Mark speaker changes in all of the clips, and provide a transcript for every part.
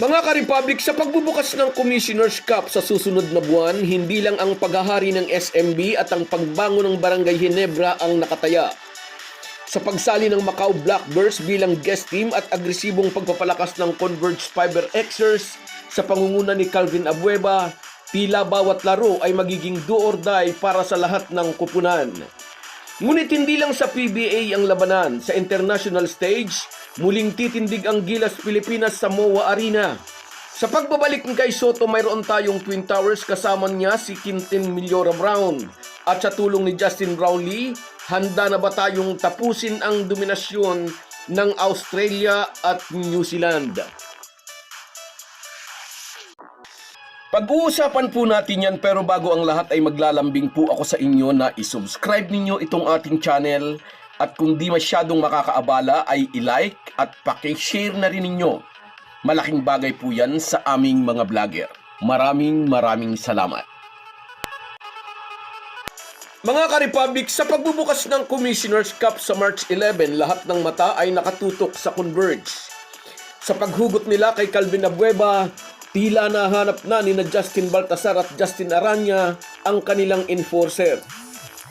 Speaker 1: Mga ka-Republic, sa pagbubukas ng Commissioner's Cup sa susunod na buwan, hindi lang ang paghahari ng SMB at ang pagbangon ng Barangay Ginebra ang nakataya. Sa pagsali ng Macau Blackbirds bilang guest team at agresibong pagpapalakas ng Converge Fiber Xers sa pangunguna ni Calvin Abueva, tila bawat laro ay magiging do or die para sa lahat ng kupunan. Ngunit hindi lang sa PBA ang labanan. Sa international stage, muling titindig ang Gilas Pilipinas sa MOA Arena. Sa pagbabalik ni kay Soto, mayroon tayong Twin Towers, kasama niya si Quintin Millora Brown. At sa tulong ni Justin Brownlee, handa na ba tayong tapusin ang dominasyon ng Australia at New Zealand? Pag-uusapan po natin yan, pero bago ang lahat ay maglalambing po ako sa inyo na isubscribe ninyo itong ating channel at kung di masyadong makakaabala ay i-like at paki-share na rin ninyo. Malaking bagay po yan sa aming mga vlogger. Maraming salamat. Mga ka-Republic, sa pagbubukas ng Commissioner's Cup sa March 11, lahat ng mata ay nakatutok sa Converge. Sa paghugot nila kay Calvin Abueva, tila nahanap na ni Justin Baltasar at Justin Aranya ang kanilang enforcer.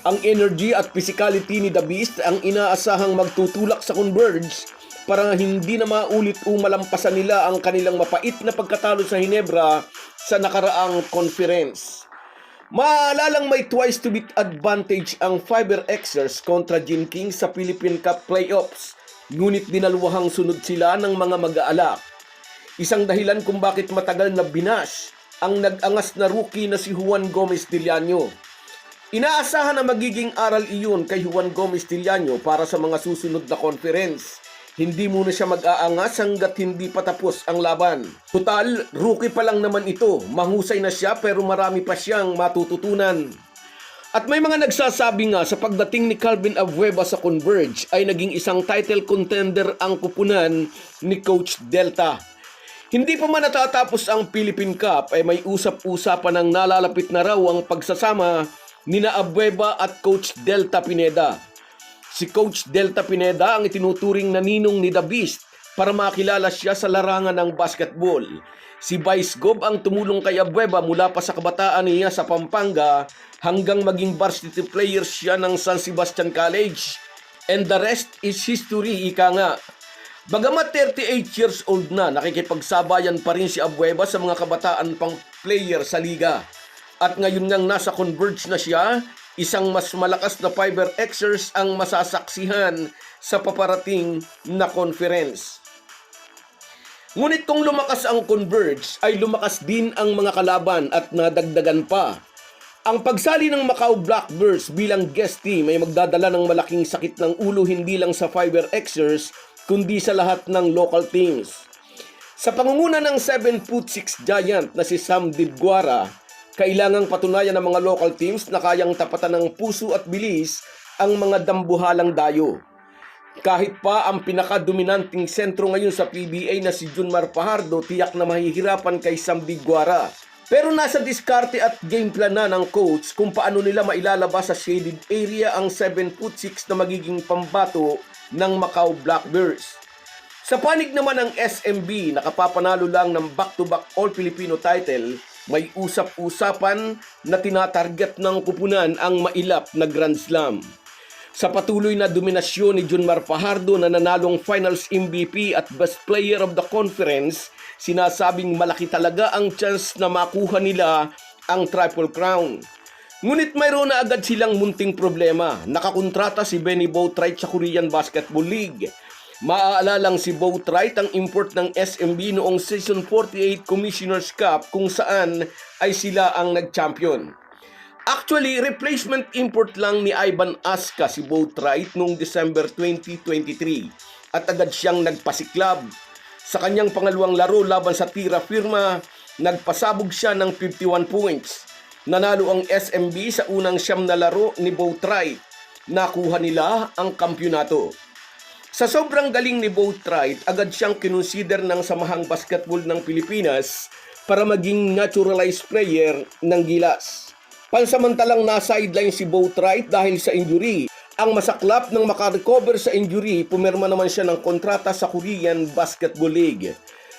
Speaker 1: Ang energy at physicality ni The Beast ang inaasahang magtutulak sa Converge para hindi na maulit o malampasan nila ang kanilang mapait na pagkatalo sa Ginebra sa nakaraang conference. Maalalang may twice to beat advantage ang Fiber Xers kontra Gin King sa Philippine Cup Playoffs, ngunit dinaluhang sunod sila ng mga mag-aalak. Isang dahilan kung bakit matagal na binash ang nag-angas na rookie na si Juan Gomez Diliano. Inaasahan na magiging aral iyon kay Juan Gomez Diliano para sa mga susunod na conference. Hindi muna siya mag-aangas hanggat hindi pa tapos ang laban. Total, rookie pa lang naman ito. Mahusay na siya pero marami pa siyang matututunan. At may mga nagsasabi nga sa pagdating ni Calvin Abueva sa Converge ay naging isang title contender ang kupunan ni Coach Delta. Hindi pa man natatapos ang Philippine Cup ay may usap-usapan ng nalalapit na raw ang pagsasama nina Abueva at Coach Delta Pineda. Si Coach Delta Pineda ang itinuturing na ninong ni The Beast para makilala siya sa larangan ng basketball. Si Vice Gob ang tumulong kay Abueva mula pa sa kabataan niya sa Pampanga hanggang maging varsity player siya ng San Sebastian College. And the rest is history, ika nga. Bagamat 38 years old na, nakikipagsabayan pa rin si Abueva sa mga kabataan pang player sa liga. At ngayon ngang nasa Converge na siya, isang mas malakas na Fiber Xers ang masasaksihan sa paparating na conference. Ngunit kung lumakas ang Converge, ay lumakas din ang mga kalaban at nadagdagan pa. Ang pagsali ng Macau Blackbirds bilang guest team ay magdadala ng malaking sakit ng ulo hindi lang sa Fiber Xers, kundi sa lahat ng local teams. Sa pangunguna ng 7'6" giant na si Sam Dibguara, kailangang patunayan ng mga local teams na kayang tapatan ng puso at bilis ang mga dambuhalang dayo. Kahit pa ang pinakadominanting sentro ngayon sa PBA na si Junmar Fajardo, tiyak na mahihirapan kay Sam Dibguara. Pero nasa diskarte at game plan na ng coach kung paano nila mailalabas sa shaded area ang 7'6" na magiging pambato ng Macau Blackbirds. Sa panig naman ng SMB, nakapapanalo lang ng back-to-back All-Filipino title, may usap-usapan na tinatarget ng kupunan ang mailap na Grand Slam. Sa patuloy na dominasyon ni Junmar Fajardo na nanalong Finals MVP at Best Player of the Conference, sinasabing malaki talaga ang chance na makuha nila ang Triple Crown. Ngunit mayroon na agad silang munting problema. Nakakontrata si Benny Boatwright sa Korean Basketball League. Maaalalang si Boatwright ang import ng SMB noong Season 48 Commissioner's Cup kung saan ay sila ang nag-champion. Actually, replacement import lang ni Ivan Aska si Boatwright noong December 2023 at agad siyang nagpasiklab. Sa kanyang pangalawang laro laban sa Tira Firma, nagpasabog siya ng 51 points. Nanalo ang SMB sa unang 9 na laro ni Boatwright. Nakuha nila ang kampyonato. Sa sobrang galing ni Boatwright, agad siyang kinonsider ng Samahang Basketball ng Pilipinas para maging naturalized player ng Gilas. Pansamantalang na-sideline si Boatwright dahil sa injury. Ang masaklap nang makarecover sa injury, pumirma naman siya ng kontrata sa Korean Basketball League.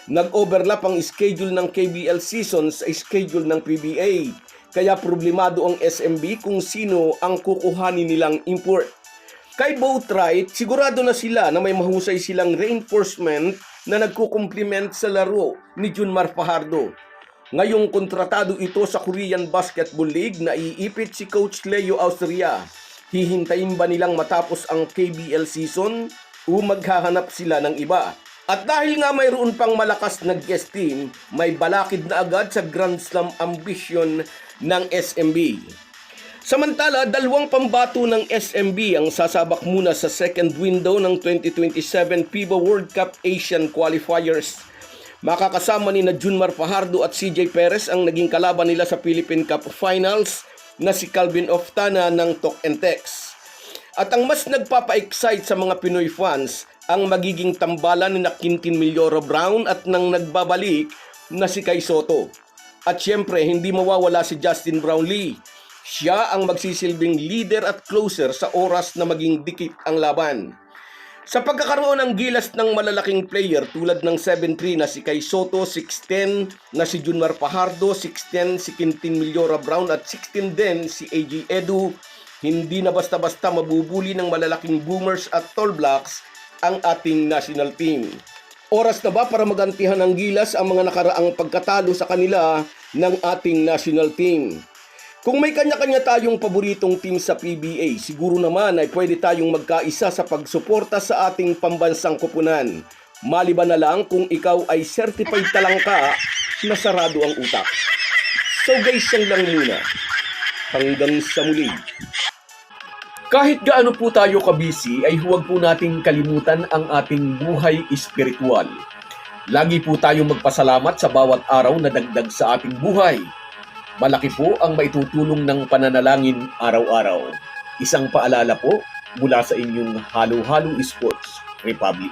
Speaker 1: Nag-overlap ang schedule ng KBL season sa schedule ng PBA. Kaya problemado ang SMB kung sino ang kukuhanin nilang import. Kay Boatwright, sigurado na sila na may mahusay silang reinforcement na nagkukumplement sa laro ni Junmar Fajardo. Ngayong kontratado ito sa Korean Basketball League na iipit si Coach Leo Austria. Hihintayin ba nilang matapos ang KBL season o maghahanap sila ng iba? At dahil nga mayroon pang malakas na guest team, may balakid na agad sa Grand Slam ambition ng SMB. Samantala, 2 pambato ng SMB ang sasabak muna sa second window ng 2027 FIBA World Cup Asian Qualifiers. Makakasama ni Junmar Fajardo at CJ Perez ang naging kalaban nila sa Philippine Cup Finals na si Calvin Oftana ng Tok and Tex. At ang mas nagpapa-excite sa mga Pinoy fans ang magiging tambalan ni Quintin Milloro Brown at nang nagbabalik na si Kai Soto. At syempre, hindi mawawala si Justin Brownlee. Siya ang magsisilbing leader at closer sa oras na maging dikit ang laban. Sa pagkakaroon ng gilas ng malalaking player tulad ng 7'3 na si Kai Soto, 6'10 na si Junmar Fajardo, 6'10 si Quintin Milloro Brown at 6'10 din si AJ Edu, hindi na basta-basta mabubuli ng malalaking boomers at tall blocks ang ating national team. Oras na ba para magantihan ng gilas ang mga nakaraang pagkatalo sa kanila ng ating national team? Kung may kanya-kanya tayong paboritong team sa PBA, siguro naman ay pwede tayong magkaisa sa pagsuporta sa ating pambansang koponan. Maliban na lang kung ikaw ay certified talangka na sarado ang utak. So guys, yan lang muna. Hanggang sa muli. Kahit gaano po tayo kabisi ay huwag po nating kalimutan ang ating buhay espiritual. Lagi po tayong magpasalamat sa bawat araw na dagdag sa ating buhay. Malaki po ang maitutulong ng pananalangin araw-araw. Isang paalala po mula sa inyong Halo-Halo Sports Republic.